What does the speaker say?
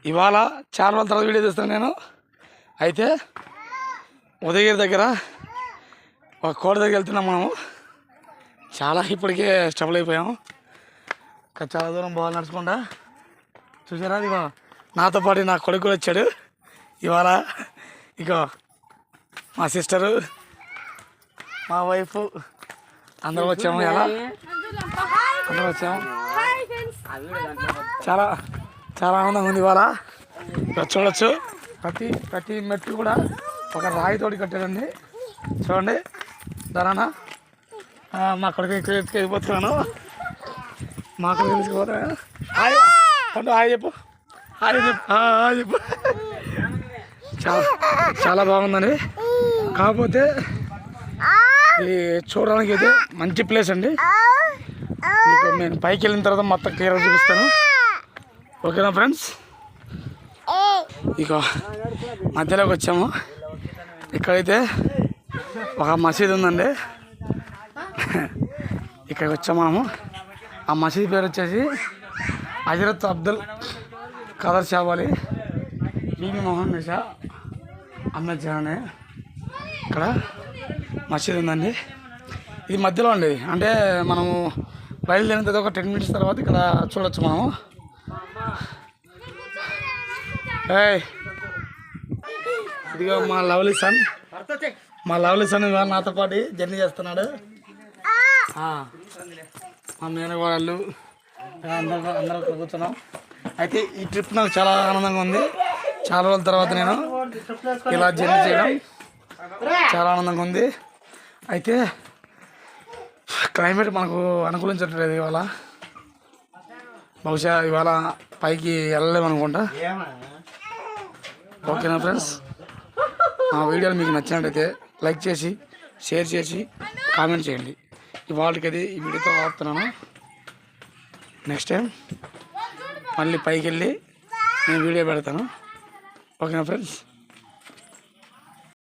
ఇవాళ చాలా రోజుల తర్వాత వీడియో తీస్తాను నేను. అయితే ఉదయగిరి దగ్గర ఒక కోట దగ్గర వెళ్తున్నాం మనము. చాలా ఇప్పటికే స్టబుల్ అయిపోయాము. ఇంకా చాలా దూరం బాగా నడుచుకుంటా. చూసారా ఇక నాతో పాటు నా కొడుకు కూడా వచ్చాడు. ఇవాళ ఇక మా సిస్టరు, మా వైఫ్ అందరం వచ్చాము. ఎలా అందరం వచ్చాము. చాలా చాలా ఆనందంగా ఉంది ఇవాళ. చూడొచ్చు ప్రతి మెట్లు కూడా ఒక రాయితోటి కట్టారండి. చూడండి ధరానా మా కొడుకు ఎక్కిపోతున్నాను. మా కొడుకు తీసుకుపోతాను. హాయ్ పండు, హాయ్ చెప్పు, హాయ్ చెప్పు, హాయ్ చెప్పు. చాలా చాలా బాగుందండి. కాకపోతే ఇది చూడడానికి అయితే మంచి ప్లేస్ అండి. మీకు నేను పైకి వెళ్ళిన తర్వాత మొత్తం క్లియర్గా చూపిస్తాను. ఓకేనా ఫ్రెండ్స్? ఇక మధ్యలోకి వచ్చాము. ఇక్కడైతే ఒక మసీద్ ఉందండి. ఇక్కడికి వచ్చాము మనము. ఆ మసీద్ పేరు వచ్చేసి హజరత్ అబ్దుల్ ఖదర్ షా వాలీ బీబీ మోహన్ నిషా అహ్మద్ జహాన్. ఇక్కడ మసీద్ ఉందండి. ఇది మధ్యలో అండి. అంటే మనము బయలుదేరిన తర్వాత ఒక 10 minutes తర్వాత ఇక్కడ చూడొచ్చు మనము. ఇదిగో మా లవ్లీ సన్ ఇవాళ నాతో పాటు జర్నీ చేస్తున్నాడు. మా మేనగోళ్ళు అందరూ కూర్చున్నాం. అయితే ఈ ట్రిప్ నాకు చాలా ఆనందంగా ఉంది. చాలా రోజుల తర్వాత నేను ఇలా జర్నీ చేయడం చాలా ఆనందంగా ఉంది. అయితే క్లైమేట్ మనకు అనుకూలించట్లేదు ఇవాళ. బహుశా ఇవాళ పైకి వెళ్ళలేము అనుకుంటా. ఓకేనా ఫ్రెండ్స్? మా వీడియోలు మీకు నచ్చినట్టయితే లైక్ చేసి, షేర్ చేసి, కామెంట్ చేయండి. ఇవాళకి అది ఈ వీడియోతో ఆపుతున్నాను. నెక్స్ట్ టైం మళ్ళీ పైకి వెళ్ళి నేను వీడియో పెడతాను. ఓకేనా ఫ్రెండ్స్?